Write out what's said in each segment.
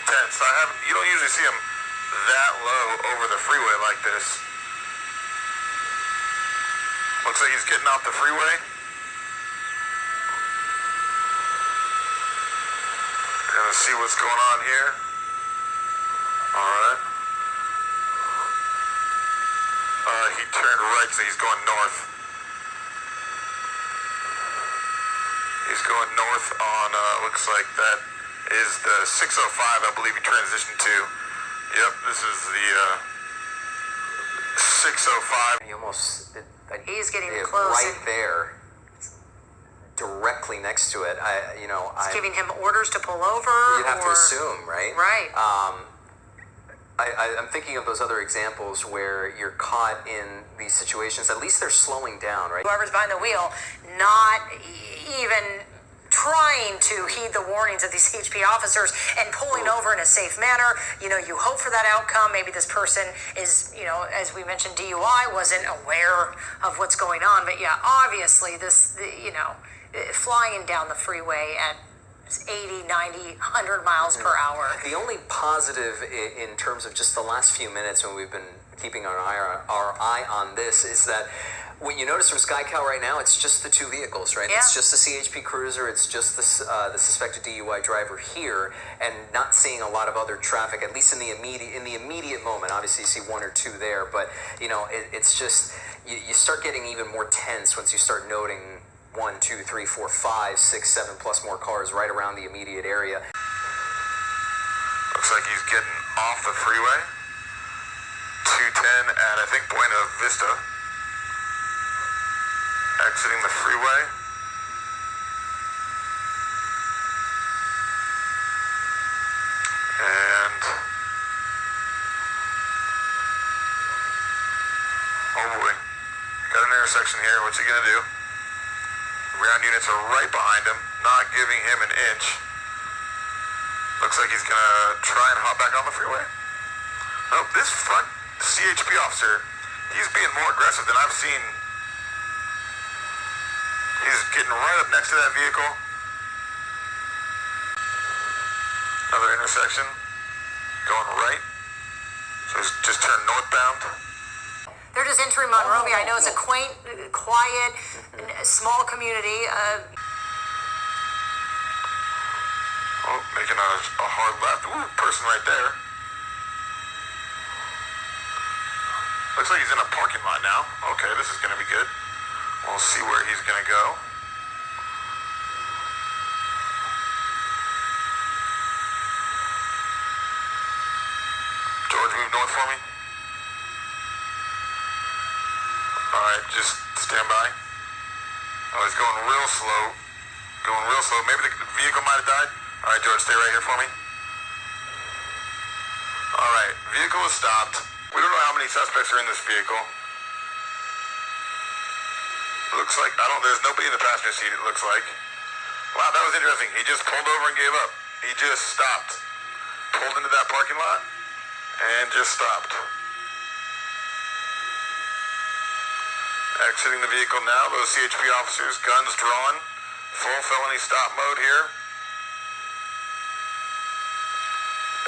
intense. You don't usually see him that low over the freeway like this. Looks like he's getting off the freeway. Gonna see what's going on here. Alright. He turned right, so he's going north. He's going north on, looks like that is the 605, I believe he transitioned to. Yep, this is the 605. He almost... He's getting close. Right there. Directly next to it. It's giving him orders to pull over. You'd have to assume, right? Right. I'm thinking of those other examples where you're caught in these situations. At least they're slowing down, right? Whoever's behind the wheel, not even trying to heed the warnings of these HP officers and pulling over in a safe manner. You hope for that outcome. Maybe this person is, as we mentioned, DUI, wasn't aware of what's going on. But yeah, obviously flying down the freeway at 80, 90, 100 miles per hour. The only positive in terms of just the last few minutes when we've been keeping our eye on this is that what you notice from SkyCal right now, it's just the two vehicles, right? Yeah. It's just the CHP Cruiser, it's just the suspected DUI driver here, and not seeing a lot of other traffic, at least in the immediate moment. Obviously, you see one or two there, but it's just you start getting even more tense once you start noting 1, 2, 3, 4, 5, 6, 7 plus more cars right around the immediate area. Looks like he's getting off the freeway. 210 at, I think, Buena Vista. Exiting the freeway. And... oh boy. Got an intersection here. What's he gonna do? Ground units are right behind him, not giving him an inch. Looks like he's gonna try and hop back on the freeway. Oh, this front CHP officer, he's being more aggressive than I've seen. He's getting right up next to that vehicle. Another intersection, going right. So he's just turned northbound. They're just entering Monrovia. I know it's a quaint, quiet, small community. Making a hard left. Ooh, person right there. Looks like he's in a parking lot now. Okay, this is going to be good. We'll see where he's going to go. George, move north for me. Alright, just stand by. Oh, he's going real slow. Going real slow. Maybe the vehicle might have died. Alright, George, stay right here for me. Alright, vehicle is stopped. We don't know how many suspects are in this vehicle. Looks like, there's nobody in the passenger seat, it looks like. Wow, that was interesting. He just pulled over and gave up. He just stopped. Pulled into that parking lot and just stopped. Exiting the vehicle now, those CHP officers, guns drawn, full felony stop mode here.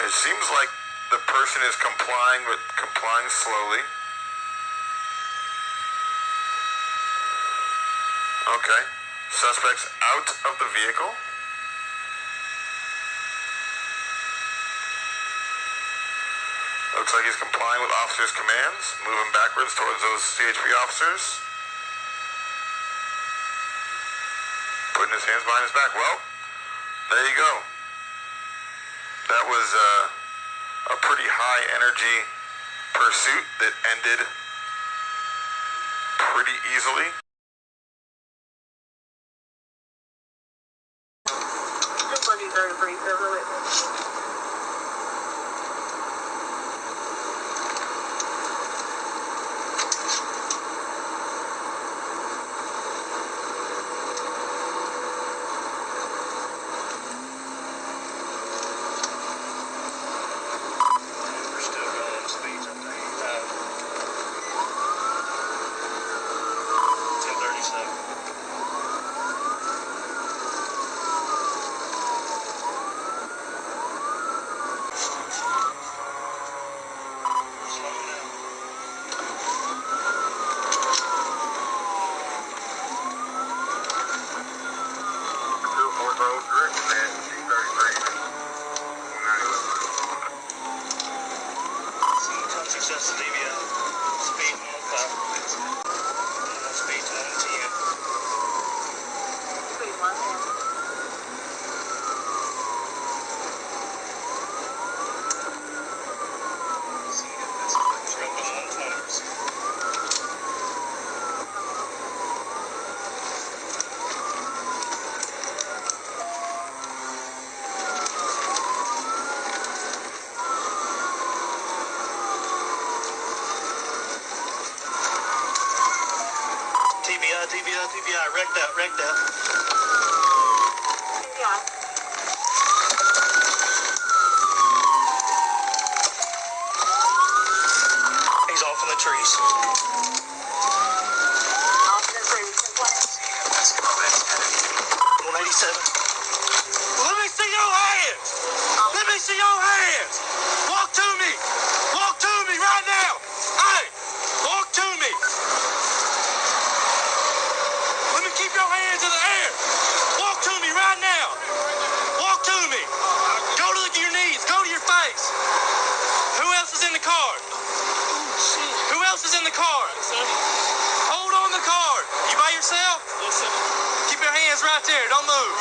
It seems like the person is complying, but complying slowly. Okay, suspect's out of the vehicle. Looks like he's complying with officers' commands, moving backwards towards those CHP officers. Putting his hands behind his back. Well, there you go. That was a pretty high energy pursuit that ended pretty easily. This will be very brief. Road drifting at 233. Success Olivia, speed 105, speed 110. Speed 110. Smoking 120. TBI, wrecked out. Yeah. He's off in the trees. Off in the trees. 187. Let me see your hands! Let me see your hands! Walk to me! Walk to me right now! Hey! Walk to me! Let me keep your hands in the air! Walk to me right now! Walk to me! Go to your knees! Go to your face! Who else is in the car? Who else is in the car? Hold on the car! You by yourself? Yes, sir. Keep your hands right there. Don't move.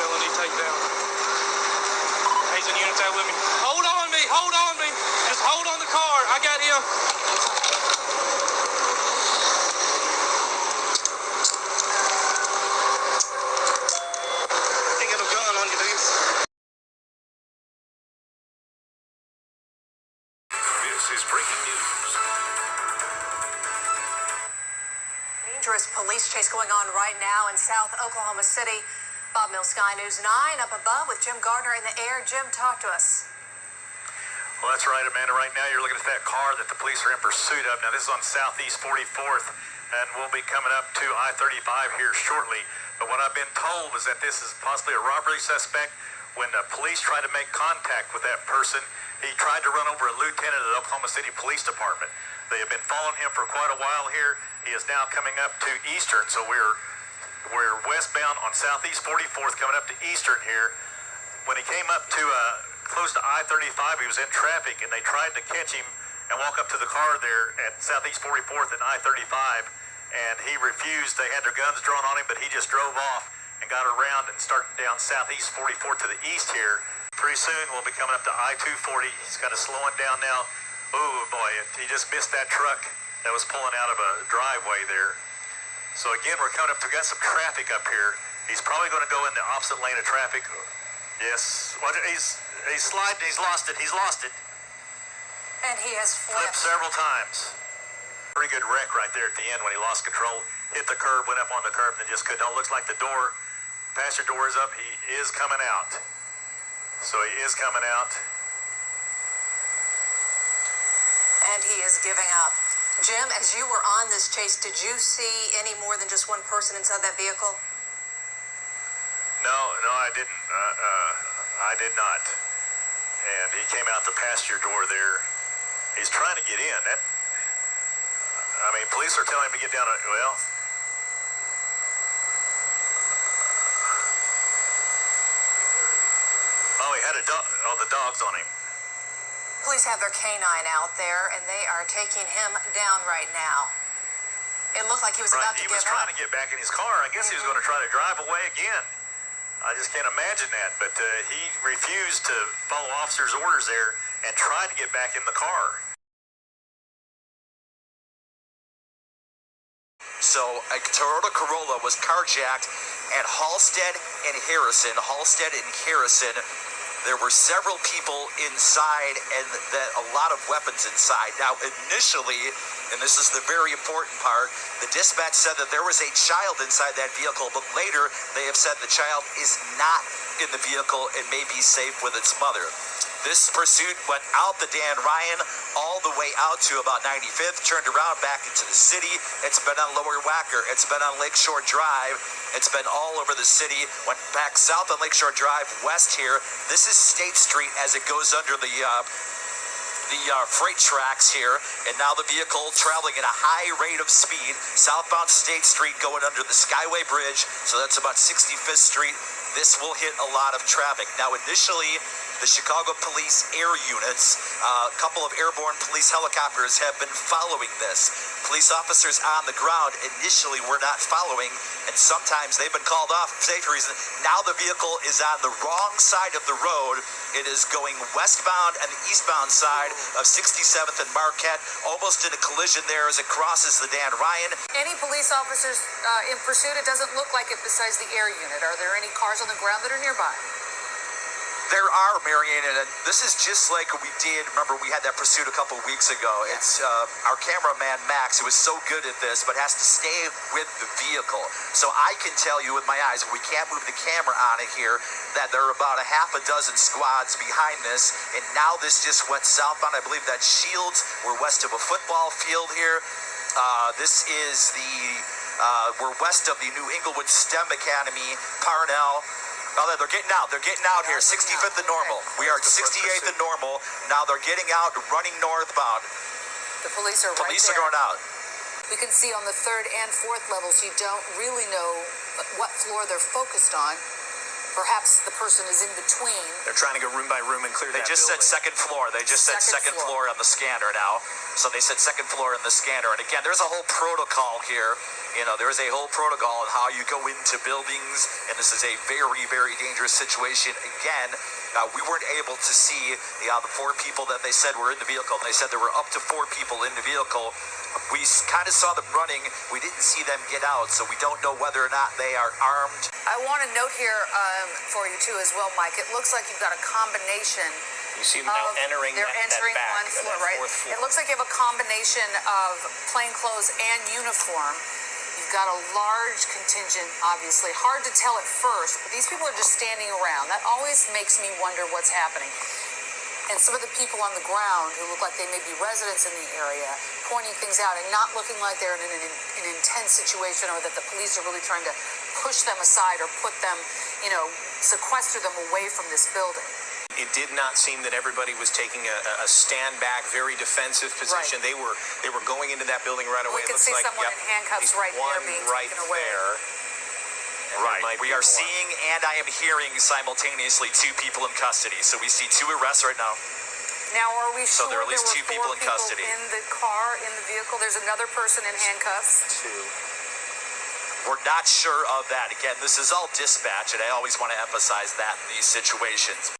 Felony takedown. He's in units out with me. Hold on me. Hold on me. Just hold on the car. I got him. Ain't got no gun on you, dude. This is breaking news. Dangerous police chase going on right now in South Oklahoma City. Bob Mills, Sky News 9, up above with Jim Gardner in the air. Jim, talk to us. Well, that's right, Amanda. Right now, you're looking at that car that the police are in pursuit of. Now, this is on Southeast 44th, and we'll be coming up to I-35 here shortly. But what I've been told is that this is possibly a robbery suspect. When the police tried to make contact with that person, he tried to run over a lieutenant at the Oklahoma City Police Department. They have been following him for quite a while here. He is now coming up to Eastern, so we're westbound on Southeast 44th, coming up to Eastern here. When he came up to close to I-35, he was in traffic, and they tried to catch him and walk up to the car there at Southeast 44th and I-35, and he refused. They had their guns drawn on him, but he just drove off and got around and started down Southeast 44th to the east here. Pretty soon, we'll be coming up to I-240. He's kind of slowing down now. Oh, boy, he just missed that truck that was pulling out of a driveway there. So, again, we're coming up to, got some traffic up here. He's probably going to go in the opposite lane of traffic. Yes. Well, he's sliding. He's lost it. He's lost it. And he has Flipped flipped. several times. Pretty good wreck right there at the end when he lost control. Hit the curb, went up on the curb, and then just couldn't. Oh, looks like the door, passenger door is up. He is coming out. So he is coming out. And he is giving up. Jim, as you were on this chase, did you see any more than just one person inside that vehicle? No, I didn't. I did not. And he came out the passenger door there. He's trying to get in. Police are telling him to get down. Well, he had a dog. Oh, the dog's on him. Police have their canine out there, and they are taking him down right now. It looked like he was about to He give was trying up. to get back in his car. I guess he was going to try to drive away again. I just can't imagine that. But he refused to follow officers' orders there and tried to get back in the car. So a Toyota Corolla was carjacked at Halstead and Harrison. There were several people inside and a lot of weapons inside. Now, initially, and this is the very important part, the dispatch said that there was a child inside that vehicle, but later they have said the child is not in the vehicle and may be safe with its mother. This pursuit went out the Dan Ryan all the way out to about 95th, turned around back into the city. It's been on Lower Wacker. It's been on Lakeshore Drive. It's been all over the city. Went back south on Lakeshore Drive, west here. This is State Street as it goes under the the freight tracks here, and now the vehicle traveling at a high rate of speed, southbound State Street going under the Skyway Bridge, so that's about 65th Street. This will hit a lot of traffic. Now, initially, the Chicago Police Air Units, a couple of airborne police helicopters have been following this. Police officers on the ground initially were not following, and sometimes they've been called off for safety reasons. Now the vehicle is on the wrong side of the road. It is going westbound and the eastbound side of 67th and Marquette, almost in a collision there as it crosses the Dan Ryan. Any police officers in pursuit? It doesn't look like it besides the air unit. Are there any cars on the ground that are nearby? There are, Marianne, and this is just like we did. Remember, we had that pursuit a couple weeks ago. It's our cameraman, Max, who is so good at this, but has to stay with the vehicle. So I can tell you with my eyes, we can't move the camera on it here, that there are about a half a dozen squads behind this, and now this just went southbound. I believe that Shields, we're west of a football field here. This is we're west of the New Englewood STEM Academy, Parnell. Oh, they're getting out. They're getting out here. 65th and Normal. We are at 68th and Normal. Now they're getting out, running northbound. The police are Police right are going out. We can see on the third and fourth levels, you don't really know what floor they're focused on. Perhaps the person is in between. They're trying to go room by room and clear that building. They just said second floor. They just said second floor on the scanner now. So they said second floor in the scanner. And again, there's a whole protocol here. You know, there is a whole protocol on how you go into buildings. And this is a very, very dangerous situation. Again, we weren't able to see the 4 people that they said were in the vehicle. They said there were up to 4 people in the vehicle. We kind of saw them running. We didn't see them get out, so we don't know whether or not they are armed. I want to note here for you too as well, Mike. It looks like you've got a combination. You see them now entering They're that entering back, one floor, that right? fourth floor. It looks like you have a combination of plainclothes and uniform. You've got a large contingent, obviously. Hard to tell at first, but these people are just standing around. That always makes me wonder what's happening. And some of the people on the ground who look like they may be residents in the area pointing things out and not looking like they're in an intense situation, or that the police are really trying to push them aside or put them, sequester them away from this building. It did not seem that everybody was taking a stand back, very defensive position. Right. They were going into that building right away. We can It looks see like, someone in handcuffs right there being right taken away. there. And Right. there might We be are more. seeing and I am hearing simultaneously 2 people in custody. So we see 2 arrests right now. Now, are we So sure there are at least were 2 people 4 in custody. in the car, in the vehicle? There's another person in handcuffs. 2. We're not sure of that. Again, this is all dispatch, and I always want to emphasize that in these situations.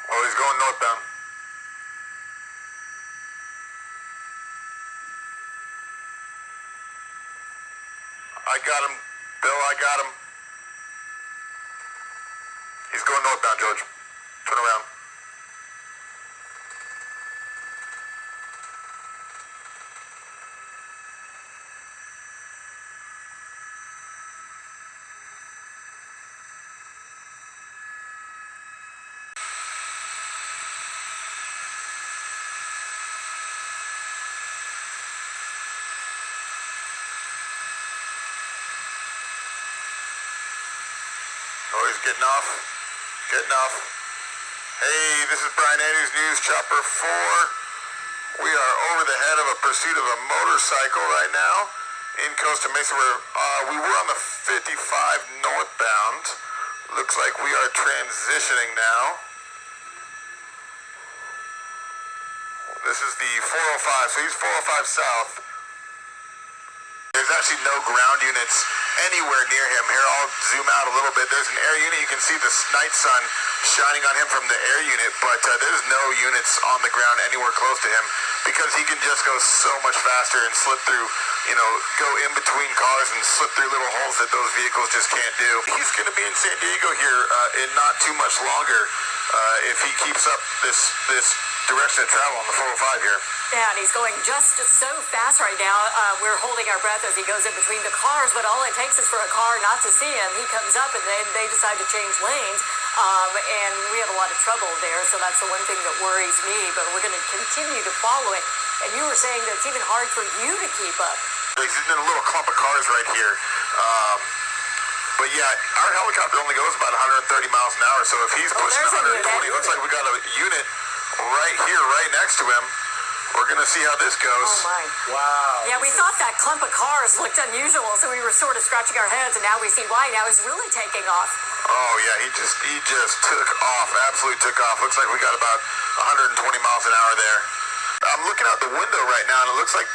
Oh, he's going northbound. I got him. Bill, I got him. He's going northbound, George. Turn around. Oh, he's getting off. Getting off. Hey, this is Brian Andrews, News Chopper 4. We are over the head of a pursuit of a motorcycle right now in Costa Mesa. We were on the 55 northbound. Looks like we are transitioning now. This is the 405, so he's 405 south. There's actually no ground units anywhere near him. Here, I'll zoom out a little bit. There's an air unit. You can see the night sun shining on him from the air unit, but there's no units on the ground anywhere close to him because he can just go so much faster and slip through, go in between cars and slip through little holes that those vehicles just can't do. He's going to be in San Diego here in not too much longer if he keeps up this direction of travel on the 405 here. Yeah, and he's going just so fast right now. We're holding our breath as he goes in between the cars, but all it takes is for a car not to see him. He comes up and then they decide to change lanes, and we have a lot of trouble there, so that's the one thing that worries me, but we're going to continue to follow it. And you were saying that it's even hard for you to keep up. He's in a little clump of cars right here. But yeah, our helicopter only goes about 130 miles an hour, so if he's pushing there's a 120, looks like we got a unit right here, right next to him. We're gonna see how this goes. Oh my. Wow. Yeah, we thought that clump of cars looked unusual, so we were sort of scratching our heads, and now we see why. Now he's really taking off. Oh yeah, he just took off, absolutely took off. Looks like we got about 120 miles an hour there. I'm looking out the window right now, and it looks like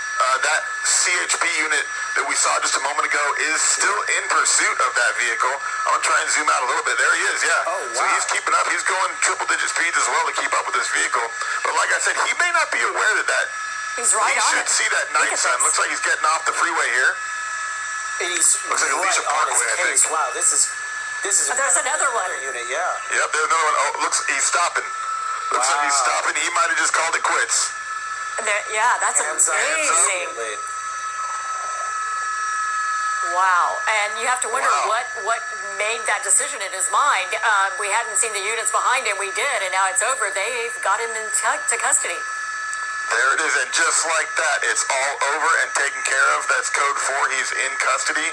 that CHP unit that we saw just a moment ago is still in pursuit of that vehicle. I'm gonna try and zoom out a little bit. There he is, yeah. Oh, So wow. he's keeping up. He's going triple-digit speeds as well to keep up with this vehicle. But like I said, he may not be aware that He's right he on should it. see that Look night at sun. this. Looks like he's getting off the freeway here. He's Looks like right Alicia on his Parkway, I case. think. Wow, this is There's another one. unit, yeah. Yep, there's another one. Oh, looks he's stopping. Looks like he's Wow. stopping. He might have just called it quits. Yeah, that's Hands up, amazing. immediately. Wow, and you have to wonder Wow. what made that decision in his mind. We hadn't seen the units behind him. We did, and now it's over. They've got him to custody. There it is, and just like that, it's all over and taken care of. That's code 4. He's in custody.